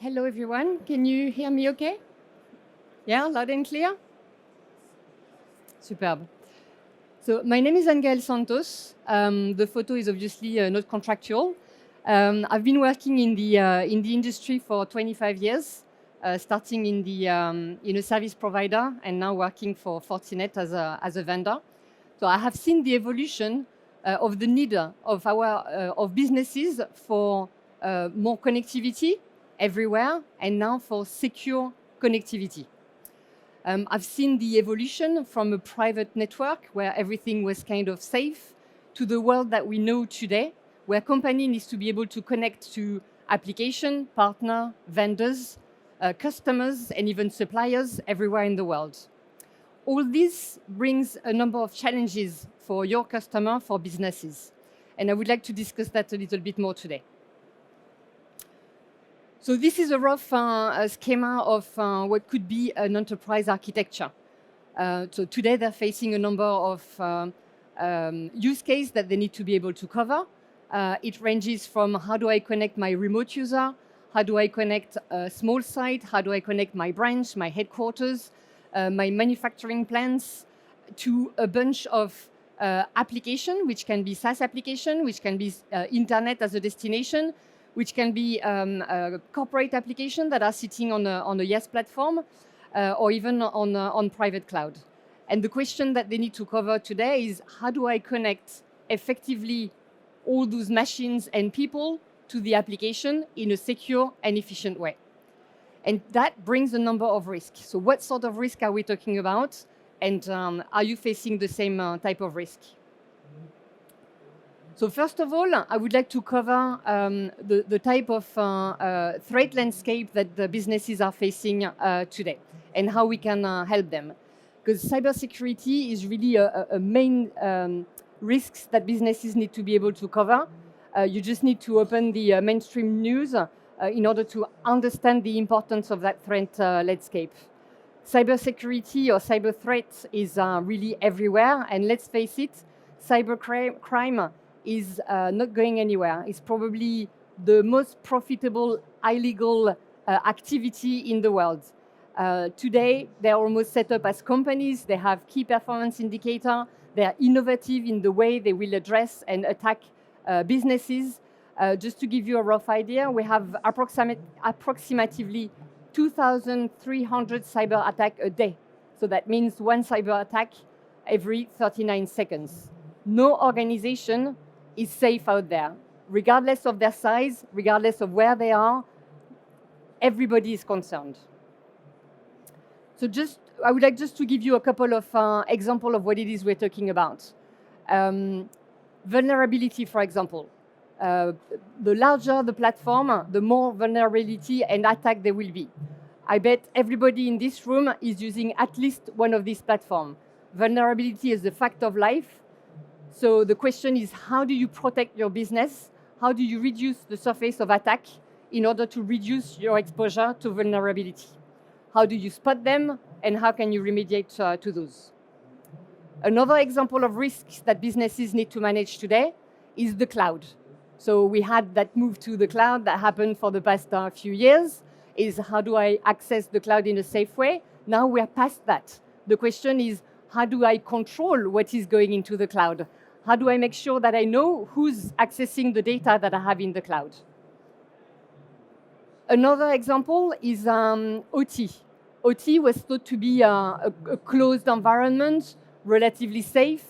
Hello, everyone. Can you hear me okay? Yeah, loud and clear? Superb. So my name is Angel Santos. The photo is obviously not contractual. I've been working in the industry for 25 years, starting in a service provider and now working for Fortinet as a vendor. So I have seen the evolution of the need of businesses for more connectivity everywhere and now for secure connectivity. I've seen the evolution from a private network where everything was kind of safe to the world that we know today, where company needs to be able to connect to application, partner, vendors, customers, and even suppliers everywhere in the world. All this brings a number of challenges for your customer, for businesses. And I would like to discuss that a little bit more today. So this is a rough schema of what could be an enterprise architecture. So today they're facing a number of use cases that they need to be able to cover. It ranges from how do I connect my remote user, how do I connect a small site, how do I connect my branch, my headquarters, my manufacturing plants, to a bunch of application, which can be SaaS application, which can be internet as a destination, which can be corporate applications that are sitting on a Yes platform or even on private cloud. And the question that they need to cover today is how do I connect effectively all those machines and people to the application in a secure and efficient way? And that brings a number of risks. So what sort of risk are we talking about? And are you facing the same type of risk? So first of all, I would like to cover the type of threat landscape that the businesses are facing today and how we can help them. Because cybersecurity is really a main risks that businesses need to be able to cover. You just need to open the mainstream news in order to understand the importance of that threat landscape. Cybersecurity or cyber threats is really everywhere. And let's face it, cybercrime is not going anywhere. It's probably the most profitable illegal activity in the world. Today, they're almost set up as companies. They have key performance indicator. They're innovative in the way they will address and attack businesses. Just to give you a rough idea, we have approximately 2,300 cyber attacks a day. So that means one cyber attack every 39 seconds. No organization is safe out there. Regardless of their size, regardless of where they are, everybody is concerned. So I would like just to give you a couple of examples of what it is we're talking about. Vulnerability, for example. The larger the platform, the more vulnerability and attack there will be. I bet everybody in this room is using at least one of these platforms. Vulnerability is a fact of life. So the question is, how do you protect your business? How do you reduce the surface of attack in order to reduce your exposure to vulnerability? How do you spot them, and how can you remediate to those? Another example of risks that businesses need to manage today is the cloud. So we had that move to the cloud that happened for the past few years, is how do I access the cloud in a safe way? Now we're past that. The question is, how do I control what is going into the cloud? How do I make sure that I know who's accessing the data that I have in the cloud? Another example is OT. OT was thought to be a closed environment, relatively safe.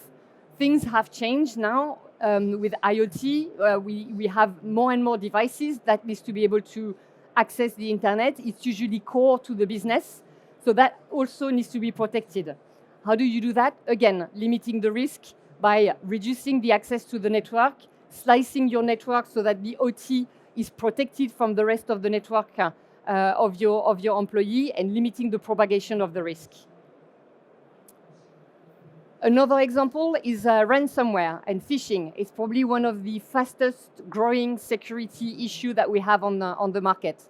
Things have changed now. With IoT, we have more and more devices that needs to be able to access the internet. It's usually core to the business, so that also needs to be protected. How do you do that? Again, limiting the risk by reducing the access to the network, slicing your network so that the OT is protected from the rest of the network of your employee, and limiting the propagation of the risk. Another example is ransomware and phishing. It's probably one of the fastest growing security issues that we have on the market.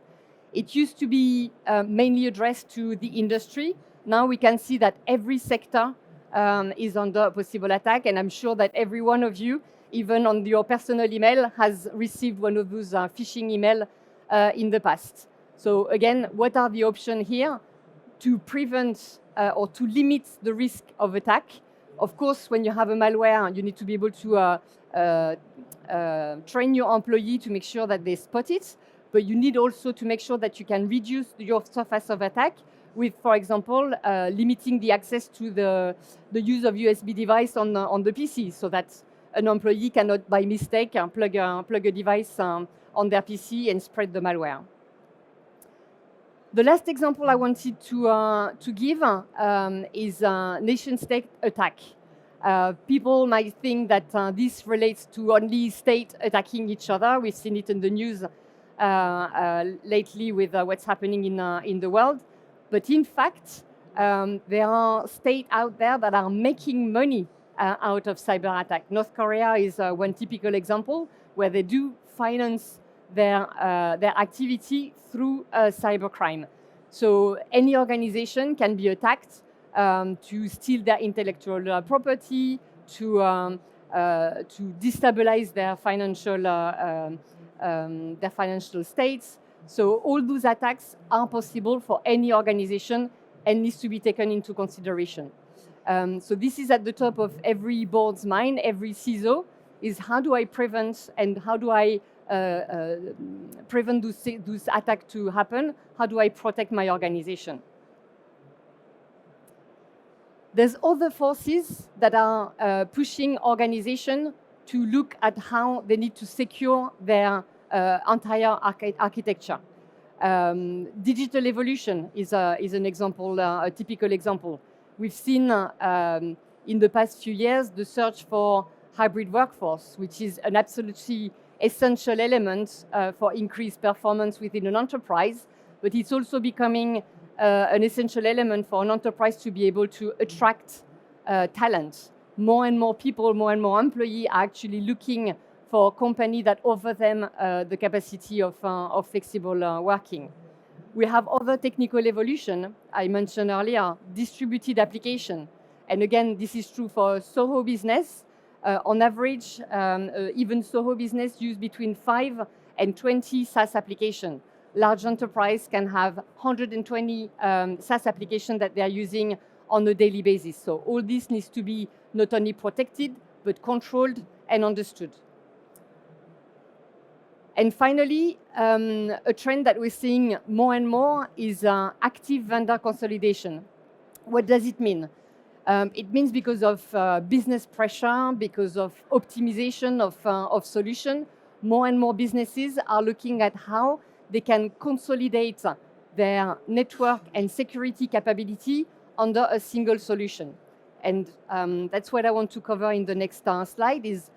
It used to be mainly addressed to the industry. Now we can see that every sector is under a possible attack, and I'm sure that every one of you, even on your personal email, has received one of those phishing emails in the past. So again, what are the options here to prevent or to limit the risk of attack? Of course, when you have a malware, you need to be able to train your employee to make sure that they spot it, but you need also to make sure that you can reduce your surface of attack with, for example, limiting the access to the use of USB device on the PC, so that an employee cannot, by mistake, plug a device on their PC and spread the malware. The last example I wanted to give is a nation-state attack. People might think that this relates to only state attacking each other. We've seen it in the news lately with what's happening in the world. But in fact, there are states out there that are making money out of cyber attack. North Korea is one typical example where they do finance their activity through cybercrime. So any organization can be attacked to steal their intellectual property, to destabilize their financial states. So all those attacks are possible for any organization and needs to be taken into consideration. So this is at the top of every board's mind, every CISO, is how do I prevent and how do I prevent those attacks to happen? How do I protect my organization? There's other forces that are pushing organizations to look at how they need to secure their entire architecture. Digital evolution is an example, a typical example. We've seen in the past few years the search for hybrid workforce, which is an absolutely essential element for increased performance within an enterprise, but it's also becoming an essential element for an enterprise to be able to attract talent. More and more people, more and more employees are actually looking for a company that offers them the capacity of flexible working. We have other technical evolution. I mentioned earlier, distributed application. And again, this is true for SOHO business. On average, even SOHO business use between 5 and 20 SaaS applications. Large enterprise can have 120 SaaS applications that they are using on a daily basis. So all this needs to be not only protected, but controlled and understood. And finally, a trend that we're seeing more and more is active vendor consolidation. What does it mean? It means because of business pressure, because of optimization of solution, more and more businesses are looking at how they can consolidate their network and security capability under a single solution. And that's what I want to cover in the next slide is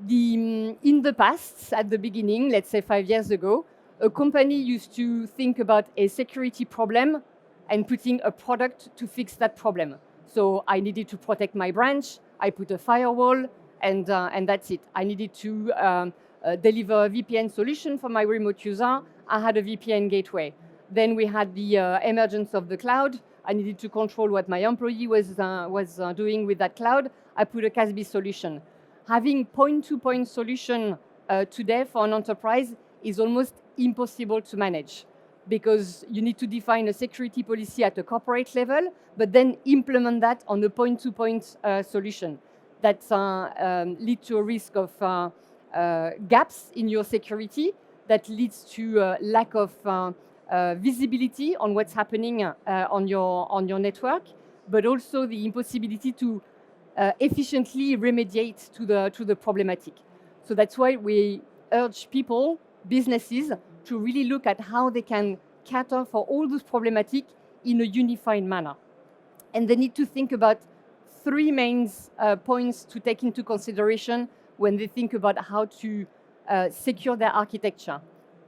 in the past, at the beginning, let's say 5 years ago, a company used to think about a security problem and putting a product to fix that problem. So I needed to protect my branch, I put a firewall, and that's it. I needed to deliver a VPN solution for my remote user, I had a VPN gateway. Then we had the emergence of the cloud. I needed to control what my employee was doing with that cloud. I put a CASB solution. Having point-to-point solution today for an enterprise is almost impossible to manage because you need to define a security policy at a corporate level, but then implement that on a point-to-point solution. That leads to a risk of gaps in your security, that leads to lack of visibility on what's happening on your network, but also the impossibility to efficiently remediate to the problematic. So that's why we urge people, businesses, to really look at how they can cater for all those problematic in a unified manner. And they need to think about 3 main points to take into consideration when they think about how to secure their architecture.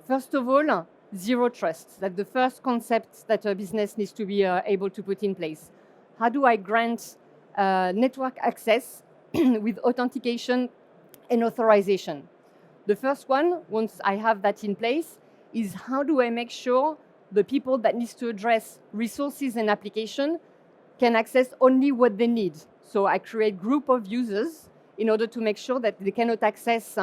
First of all, zero trust. That's the first concept that a business needs to be able to put in place. How do I grant network access with authentication and authorization? The first one, once I have that in place, is how do I make sure the people that need to address resources and application can access only what they need. So I create group of users in order to make sure that they cannot access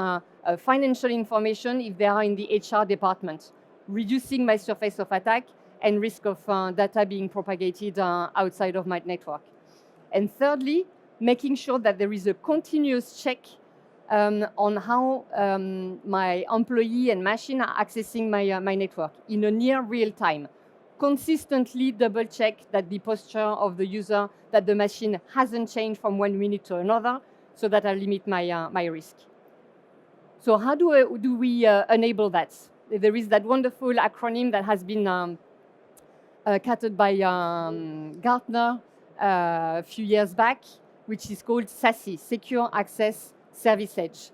financial information if they are in the HR department. reducing my surface of attack and risk of data being propagated outside of my network. And thirdly, making sure that there is a continuous check on how my employee and machine are accessing my network in a near real time. Consistently double check that the posture of the user, that the machine hasn't changed from 1 minute to another, so that I limit my risk. So how do we enable that? There is that wonderful acronym that has been created by Gartner a few years back, which is called SASE, Secure Access Service Edge.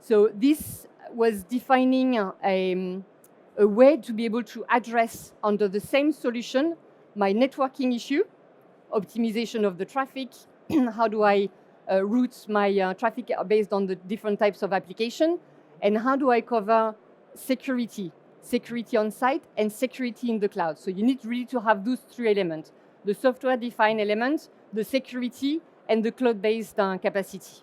So this was defining a way to be able to address under the same solution my networking issue, optimization of the traffic, how do I route my traffic based on the different types of application, and how do I cover security on site and security in the cloud. So you need really to have those three elements, the software-defined element, the security, and the cloud-based capacity.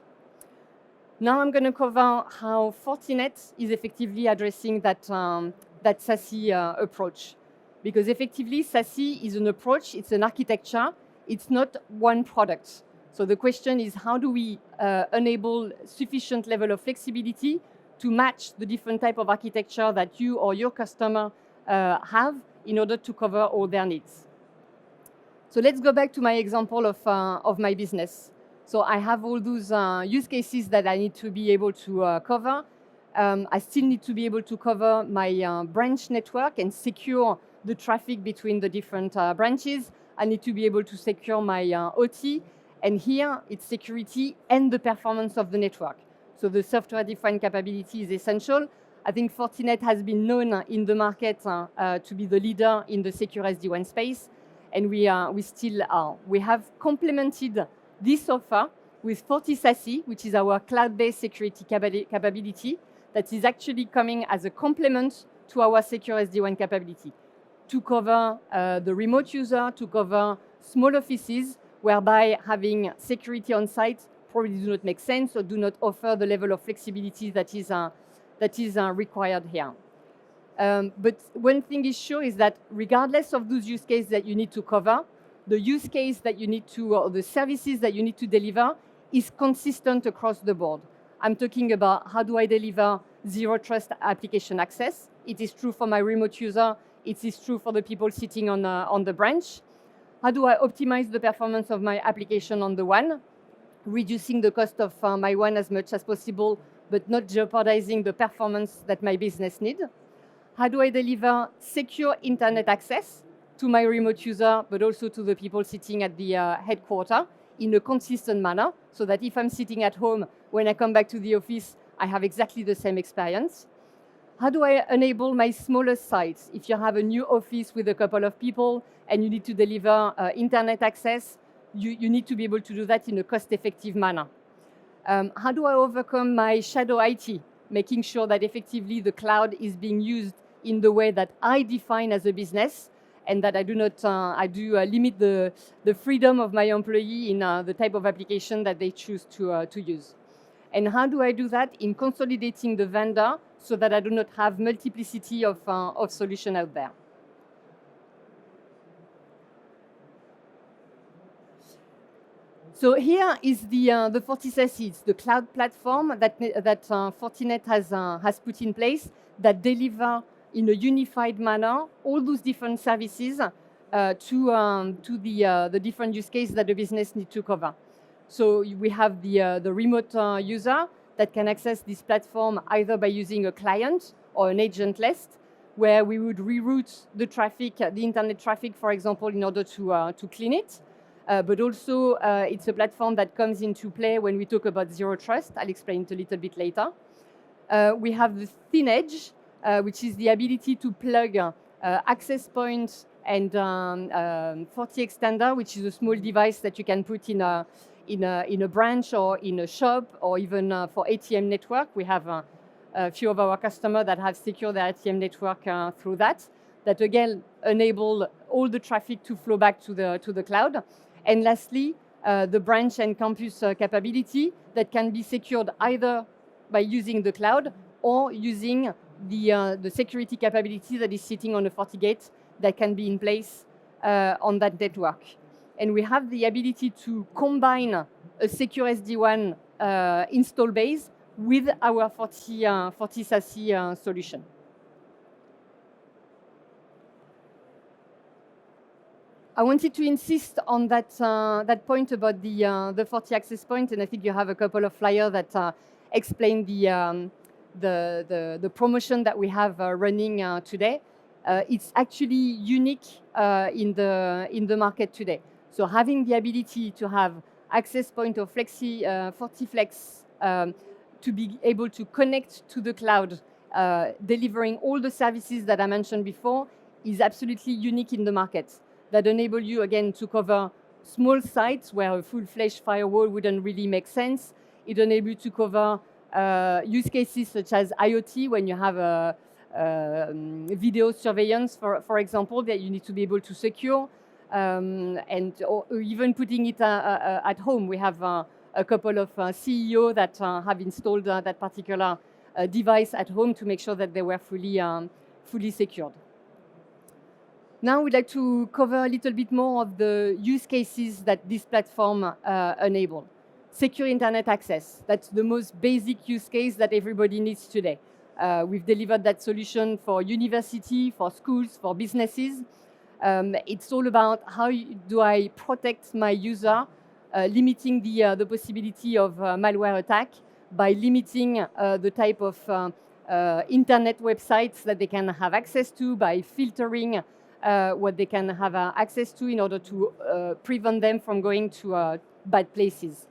Now I'm going to cover how Fortinet is effectively addressing that SASE approach. Because effectively, SASE is an approach, it's an architecture, it's not one product. So the question is, how do we enable sufficient level of flexibility to match the different type of architecture that you or your customer have in order to cover all their needs? So let's go back to my example of my business. So I have all those use cases that I need to be able to cover. I still need to be able to cover my branch network and secure the traffic between the different branches. I need to be able to secure my OT. And here, it's security and the performance of the network. So the software-defined capability is essential. I think Fortinet has been known in the market to be the leader in the secure SD-WAN space. And we still are. We have complemented this offer with FortiSASE, which is our cloud-based security capability that is actually coming as a complement to our secure SD-WAN capability to cover the remote user, to cover small offices, whereby having security on site probably do not make sense or do not offer the level of flexibility that is required here. But one thing is sure is that regardless of those use cases that you need to cover, the use case that you need to, or the services that you need to deliver is consistent across the board. I'm talking about how do I deliver zero trust application access. It is true for my remote user. It is true for the people sitting on the branch. How do I optimize the performance of my application on the WAN, reducing the cost of my WAN as much as possible, but not jeopardizing the performance that my business needs? How do I deliver secure internet access to my remote user, but also to the people sitting at the headquarters in a consistent manner, so that if I'm sitting at home, when I come back to the office, I have exactly the same experience? How do I enable my smaller sites? If you have a new office with a couple of people and you need to deliver internet access, you need to be able to do that in a cost-effective manner. How do I overcome my shadow IT, making sure that effectively the cloud is being used in the way that I define as a business, and that I do not limit the freedom of my employee in the type of application that they choose to use. And how do I do that in consolidating the vendor so that I do not have multiplicity of solutions out there? So here is the FortiSASE. It's the cloud platform that Fortinet has put in place that deliver in a unified manner all those different services to the different use cases that the business needs to cover. So we have the remote user that can access this platform either by using a client or an agent list, where we would reroute the traffic, the internet traffic, for example, in order to clean it. But also, it's a platform that comes into play when we talk about zero trust. I'll explain it a little bit later. We have the thin edge, which is the ability to plug access points and FortiExtender, which is a small device that you can put in a branch or in a shop, or even for ATM network. We have a few of our customers that have secured their ATM network through that again enable all the traffic to flow back to the cloud. And lastly, the branch and campus capability that can be secured either by using the cloud or using the security capability that is sitting on a FortiGate that can be in place on that network. And we have the ability to combine a secure SD-WAN install base with our Forti SASE solution. I wanted to insist on that point about the Forti access point, and I think you have a couple of flyers that explain the promotion that we have running today. It's actually unique in the market today. So having the ability to have access point of FortiFlex to be able to connect to the cloud, delivering all the services that I mentioned before, is absolutely unique in the market. That enable you, again, to cover small sites where a full-fledged firewall wouldn't really make sense. It enables you to cover use cases such as IoT, when you have a video surveillance, for example, that you need to be able to secure, or even putting it at home. We have a couple of CEOs that have installed that particular device at home to make sure that they were fully secured. Now we'd like to cover a little bit more of the use cases that this platform enable. Secure internet access, that's the most basic use case that everybody needs today. We've delivered that solution for university, for schools, for businesses. It's all about how do I protect my user, limiting the possibility of malware attack by limiting the type of internet websites that they can have access to, by filtering what they can have access to in order to prevent them from going to bad places.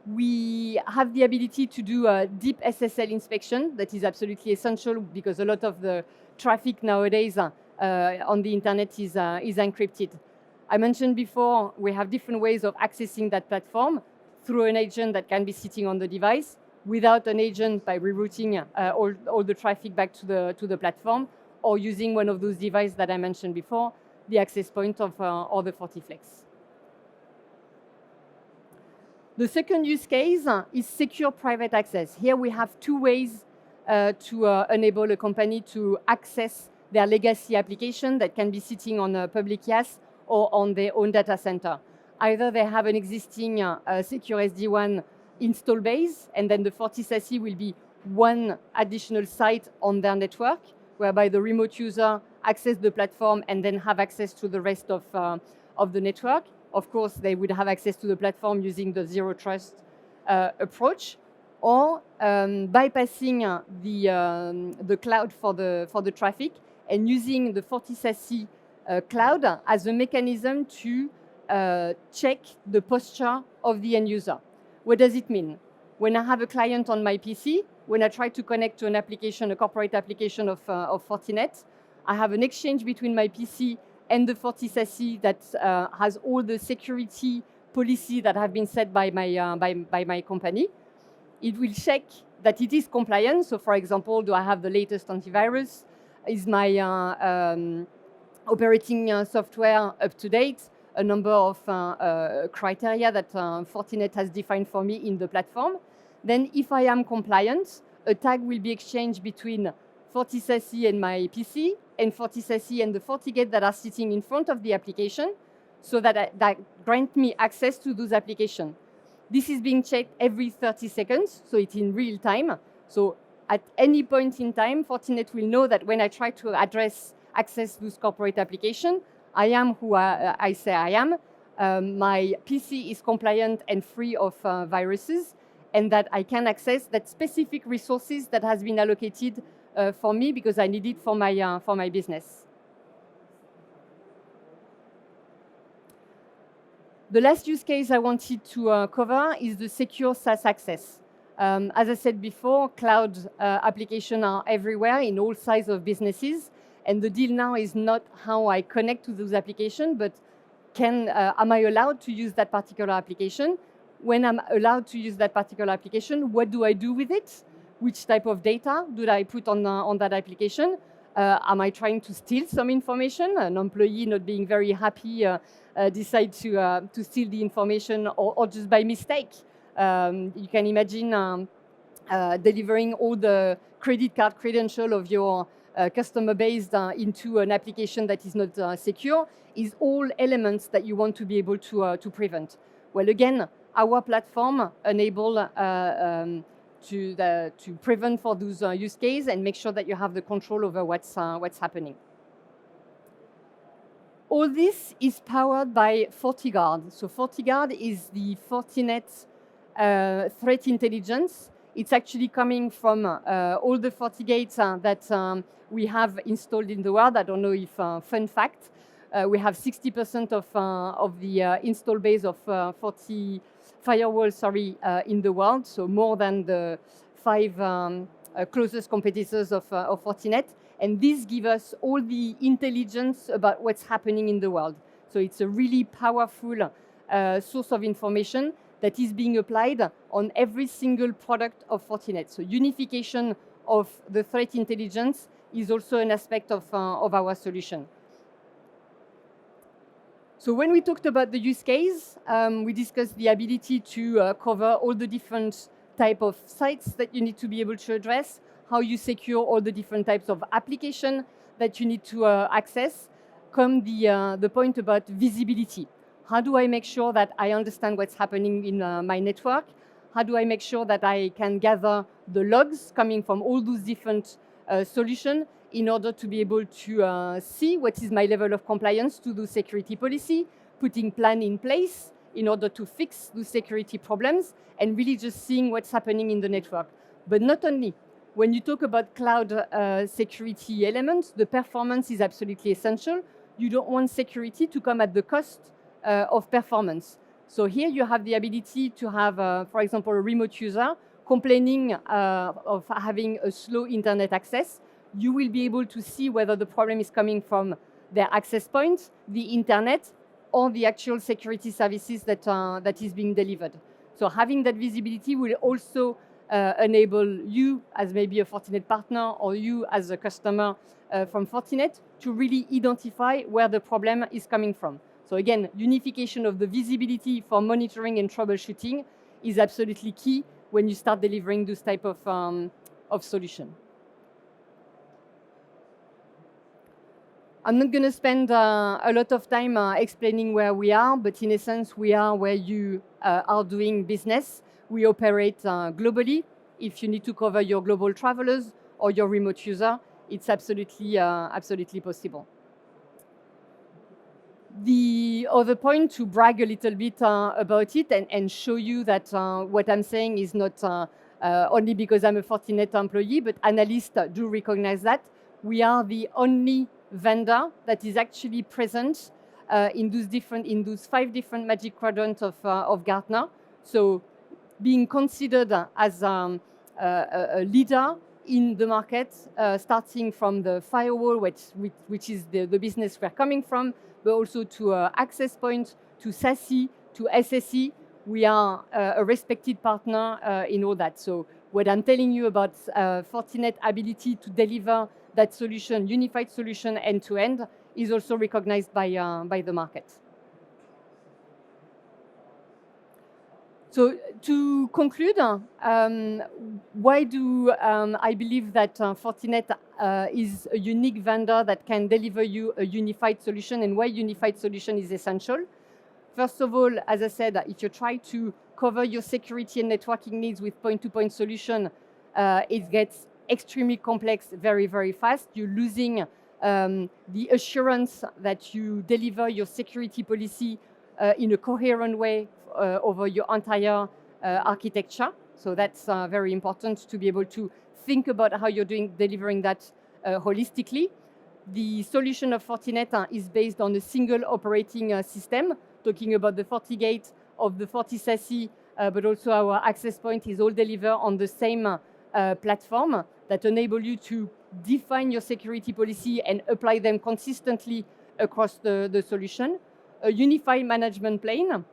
We have the ability to do a deep SSL inspection that is absolutely essential because a lot of the traffic nowadays on the internet is encrypted. I mentioned before, we have different ways of accessing that platform through an agent that can be sitting on the device, without an agent by rerouting all the traffic back to the platform, or using one of those devices that I mentioned before, the access point of or the FortiFlex. The second use case is secure private access. Here we have two ways to enable a company to access their legacy application that can be sitting on a public IaaS or on their own data center. Either they have an existing secure SD-WAN install base, and then the Forti SASE will be one additional site on their network, whereby the remote user access the platform and then have access to the rest of the network. Of course, they would have access to the platform using the zero trust approach, or bypassing the cloud for the traffic and using the Forti SASE cloud as a mechanism to check the posture of the end user. What does it mean? When I have a client on my PC, when I try to connect to an application, a corporate application of Forinet, I have an exchange between my PC and the Forti SASE that has all the security policy that have been set by my company. It will check that it is compliant. So, for example, do I have the latest antivirus? Is my operating software up to date? A number of criteria that Forinet has defined for me in the platform. Then, if I am compliant, a tag will be exchanged between Forti SASE and my PC, and Forti SASE and the FortiGate that are sitting in front of the application, so that grant me access to those applications. This is being checked every 30 seconds, so it's in real time. So at any point in time, Fortinet will know that when I try to access those corporate applications, I am who I say I am. My PC is compliant and free of viruses, and that I can access that specific resources that has been allocated for me because I need it for my business. The last use case I wanted to cover is the secure SaaS access. As I said before, cloud applications are everywhere in all sizes of businesses, and the deal now is not how I connect to those applications, but am I allowed to use that particular application? When I'm allowed to use that particular application, what do I do with it? Which type of data do I put on that application? Am I trying to steal some information? An employee not being very happy decide to steal the information, or just by mistake. You can imagine delivering all the credit card credential of your customer base into an application that is not secure, is all elements that you want to be able to prevent. Well, again, our platform enable to prevent for those use cases and make sure that you have the control over what's happening. All this is powered by FortiGuard. So FortiGuard is the Fortinet threat intelligence. It's actually coming from all the FortiGates that we have installed in the world. I don't know if, fun fact, we have 60% of the install base of Forti firewall, in the world, so more than the 5 closest competitors of Fortinet. And this gives us all the intelligence about what's happening in the world. So it's a really powerful source of information that is being applied on every single product of Fortinet. So unification of the threat intelligence is also an aspect of our solution. So when we talked about the use case, we discussed the ability to cover all the different type of sites that you need to be able to address, how you secure all the different types of application that you need to access. Come the point about visibility. How do I make sure that I understand what's happening in my network? How do I make sure that I can gather the logs coming from all those different solutions in order to be able to see what is my level of compliance to the security policy, putting plan in place in order to fix the security problems, and really just seeing what's happening in the network. But not only. When you talk about cloud security elements, the performance is absolutely essential. You don't want security to come at the cost of performance. So here you have the ability to have, for example, a remote user complaining of having a slow internet access. You will be able to see whether the problem is coming from their access point, the internet, or the actual security services that is being delivered. So having that visibility will also enable you as maybe a Fortinet partner or you as a customer from Fortinet to really identify where the problem is coming from. So again, unification of the visibility for monitoring and troubleshooting is absolutely key when you start delivering this type of solution. I'm not going to spend a lot of time explaining where we are, but in essence, we are where you are doing business. We operate globally. If you need to cover your global travelers or your remote user, it's absolutely possible. The other point to brag a little bit about it and show you that what I'm saying is not only because I'm a Fortinet employee, but analysts do recognize that. We are the only vendor that is actually present in those 5 different Magic Quadrants of Gartner. So being considered as a leader in the market, starting from the firewall, which is the business we're coming from, but also to access point, to sase, to SSE. We are a respected partner in all that. So what I'm telling you about Fortinet ability to deliver that solution, unified solution end-to-end, is also recognized by the market. So to conclude, why do I believe that Fortinet is a unique vendor that can deliver you a unified solution, and why unified solution is essential? First of all, as I said, if you try to cover your security and networking needs with point-to-point solution, it gets extremely complex very, very fast. You're losing the assurance that you deliver your security policy in a coherent way over your entire architecture. So that's very important to be able to think about how you're delivering that holistically. The solution of Fortinet is based on a single operating system, talking about the FortiGate of the FortiSASE, but also our access point is all delivered on the same platform that enable you to define your security policy and apply them consistently across the solution. A unified management plane,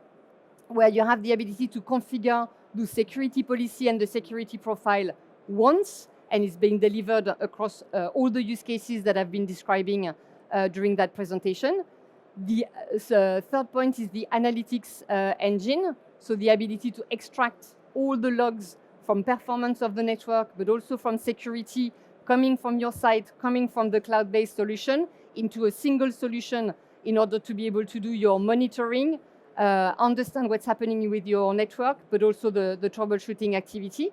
where you have the ability to configure the security policy and the security profile once, and it's being delivered across all the use cases that I've been describing during that presentation. The third point is the analytics engine, so the ability to extract all the logs from performance of the network, but also from security, coming from your side, coming from the cloud-based solution into a single solution in order to be able to do your monitoring, understand what's happening with your network, but also the troubleshooting activity.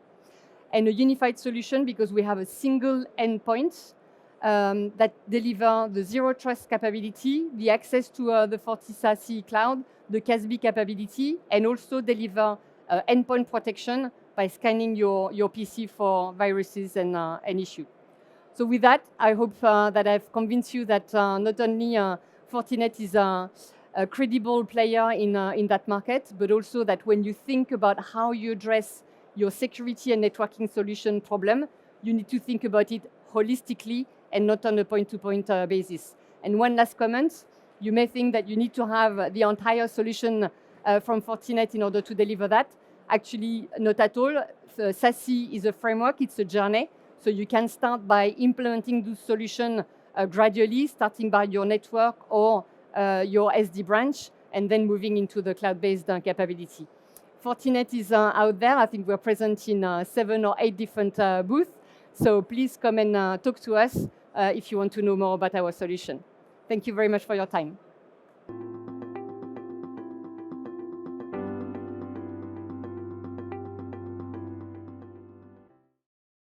And a unified solution because we have a single endpoint that deliver the zero trust capability, the access to the FortiSASE cloud, the CASB capability, and also deliver endpoint protection by scanning your PC for viruses and issues. So with that, I hope that I've convinced you that not only Fortinet is a credible player in that market, but also that when you think about how you address your security and networking solution problem, you need to think about it holistically and not on a point-to-point basis. And one last comment, you may think that you need to have the entire solution from Fortinet in order to deliver that. Actually, not at all. SASE is a framework, it's a journey. So you can start by implementing this solution gradually, starting by your network or your SD branch, and then moving into the cloud-based capability. Fortinet is out there. I think we're present in 7 or 8 different booths. So please come and talk to us if you want to know more about our solution. Thank you very much for your time.